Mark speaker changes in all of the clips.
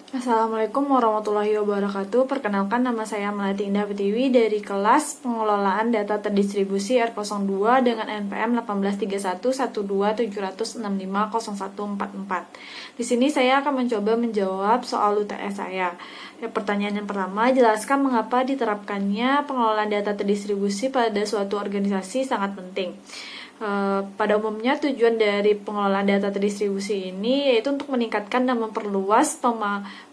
Speaker 1: Assalamualaikum warahmatullahi wabarakatuh. Perkenalkan, nama saya Melati Indah Pertiwi dari kelas Pengelolaan Data Terdistribusi R02 dengan NPM 1831127650144. Di sini saya akan mencoba menjawab soal UTS saya. Pertanyaan yang pertama, jelaskan mengapa diterapkannya pengelolaan data terdistribusi pada suatu organisasi sangat penting. Pada umumnya tujuan dari pengelolaan data terdistribusi ini yaitu untuk meningkatkan dan memperluas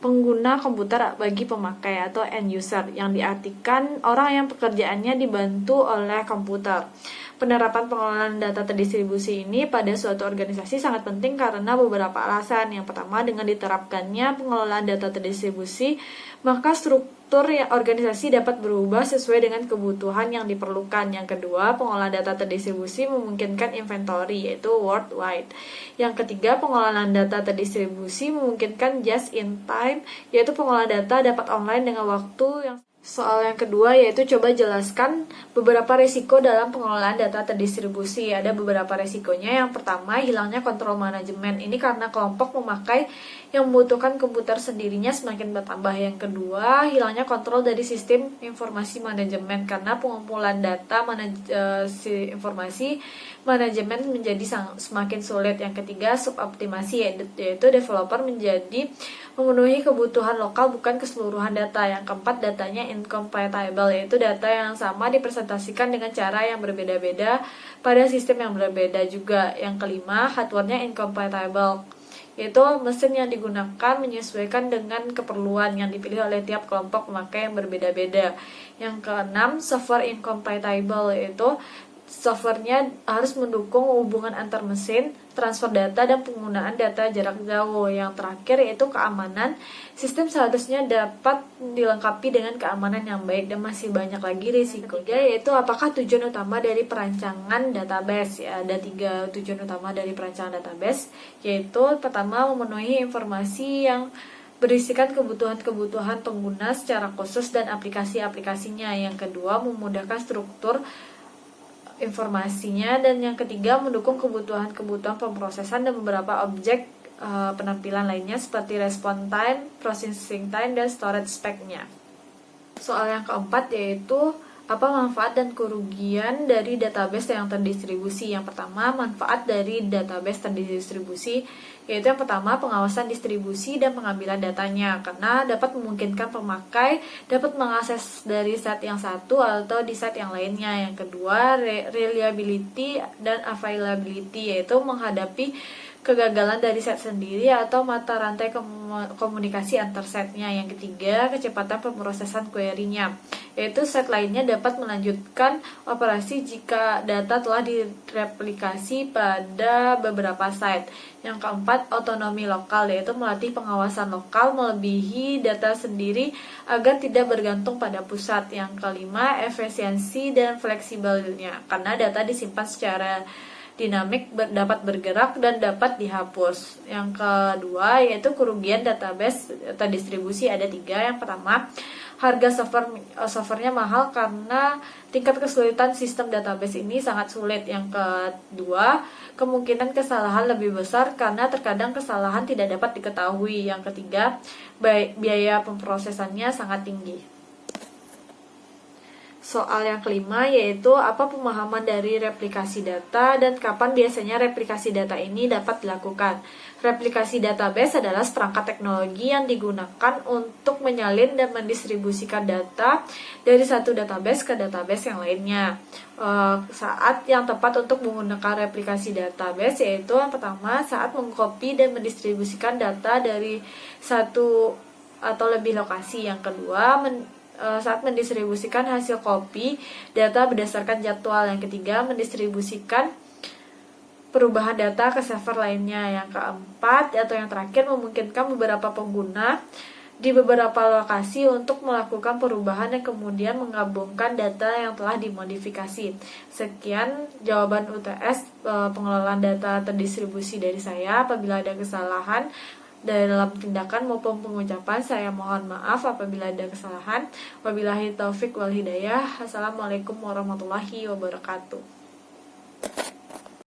Speaker 1: pengguna komputer bagi pemakai atau end user, yang diartikan orang yang pekerjaannya dibantu oleh komputer. Penerapan pengelolaan data terdistribusi ini pada suatu organisasi sangat penting karena beberapa alasan. Yang pertama, dengan diterapkannya pengelolaan data terdistribusi, maka struktur organisasi dapat berubah sesuai dengan kebutuhan yang diperlukan. Yang kedua, pengelolaan data terdistribusi memungkinkan inventory, yaitu worldwide. Yang ketiga, pengelolaan data terdistribusi memungkinkan just in time, yaitu pengelolaan data dapat online dengan waktu yang. Soal yang kedua yaitu coba jelaskan beberapa risiko dalam pengelolaan data terdistribusi. Ada beberapa risikonya. Yang pertama, hilangnya kontrol manajemen. Ini karena kelompok pemakai yang membutuhkan komputer sendirinya semakin bertambah. Yang kedua, hilangnya kontrol dari sistem informasi manajemen karena pengumpulan data informasi manajemen menjadi semakin sulit. Yang ketiga, suboptimasi, yaitu developer menjadi memenuhi kebutuhan lokal bukan keseluruhan data. Yang keempat, datanya incompatible, yaitu data yang sama dipresentasikan dengan cara yang berbeda-beda pada sistem yang berbeda juga. Yang kelima, hardware-nya incompatible, yaitu mesin yang digunakan menyesuaikan dengan keperluan yang dipilih oleh tiap kelompok pemakai yang berbeda-beda. Yang keenam, software incompatible, yaitu softwarenya harus mendukung hubungan antar mesin, transfer data, dan penggunaan data jarak jauh. Yang terakhir yaitu keamanan. Sistem seharusnya dapat dilengkapi dengan keamanan yang baik, dan masih banyak lagi risiko. Ketiga yaitu apakah tujuan utama dari perancangan database. Ada 3 tujuan utama dari perancangan database, yaitu pertama, memenuhi informasi yang berisikan kebutuhan-kebutuhan pengguna secara khusus dan aplikasi-aplikasinya. Yang kedua, memudahkan struktur informasinya, dan yang ketiga, mendukung kebutuhan-kebutuhan pemrosesan dan beberapa objek penampilan lainnya seperti response time, processing time, dan storage spec-nya. Soal yang keempat yaitu apa manfaat dan kerugian dari database yang terdistribusi. Yang pertama, manfaat dari database terdistribusi yaitu yang pertama, pengawasan distribusi dan pengambilan datanya, karena dapat memungkinkan pemakai dapat mengakses dari set yang satu atau di set yang lainnya. Yang kedua, reliability dan availability, yaitu menghadapi kegagalan dari set sendiri atau mata rantai komunikasi antar setnya. Yang ketiga, kecepatan pemrosesan query-nya, yaitu set lainnya dapat melanjutkan operasi jika data telah direplikasi pada beberapa site. Yang keempat, otonomi lokal, yaitu melatih pengawasan lokal melebihi data sendiri agar tidak bergantung pada pusat. Yang kelima, efisiensi dan fleksibelnya, karena data disimpan secara dinamik, dapat bergerak, dan dapat dihapus. Yang kedua yaitu kerugian database terdistribusi. Ada 3. Yang pertama, harga softwarenya mahal karena tingkat kesulitan sistem database ini sangat sulit. Yang kedua, kemungkinan kesalahan lebih besar karena terkadang kesalahan tidak dapat diketahui. Yang ketiga, biaya pemrosesannya sangat tinggi. Soal yang kelima yaitu apa pemahaman dari replikasi data dan kapan biasanya replikasi data ini dapat dilakukan. Replikasi database adalah seperangkat teknologi yang digunakan untuk menyalin dan mendistribusikan data dari satu database ke database yang lainnya. Saat yang tepat untuk menggunakan replikasi database yaitu yang pertama, saat mengcopy dan mendistribusikan data dari satu atau lebih lokasi. Yang kedua, saat mendistribusikan hasil copy data berdasarkan jadwal. Yang ketiga, mendistribusikan perubahan data ke server lainnya. Yang keempat atau yang terakhir, memungkinkan beberapa pengguna di beberapa lokasi untuk melakukan perubahan dan kemudian menggabungkan data yang telah dimodifikasi. Sekian jawaban UTS pengelolaan data terdistribusi dari saya. Apabila ada kesalahan dalam tindakan maupun pengucapan, saya mohon maaf apabila ada kesalahan. Wabillahi taufik wal hidayah. Assalamualaikum warahmatullahi wabarakatuh.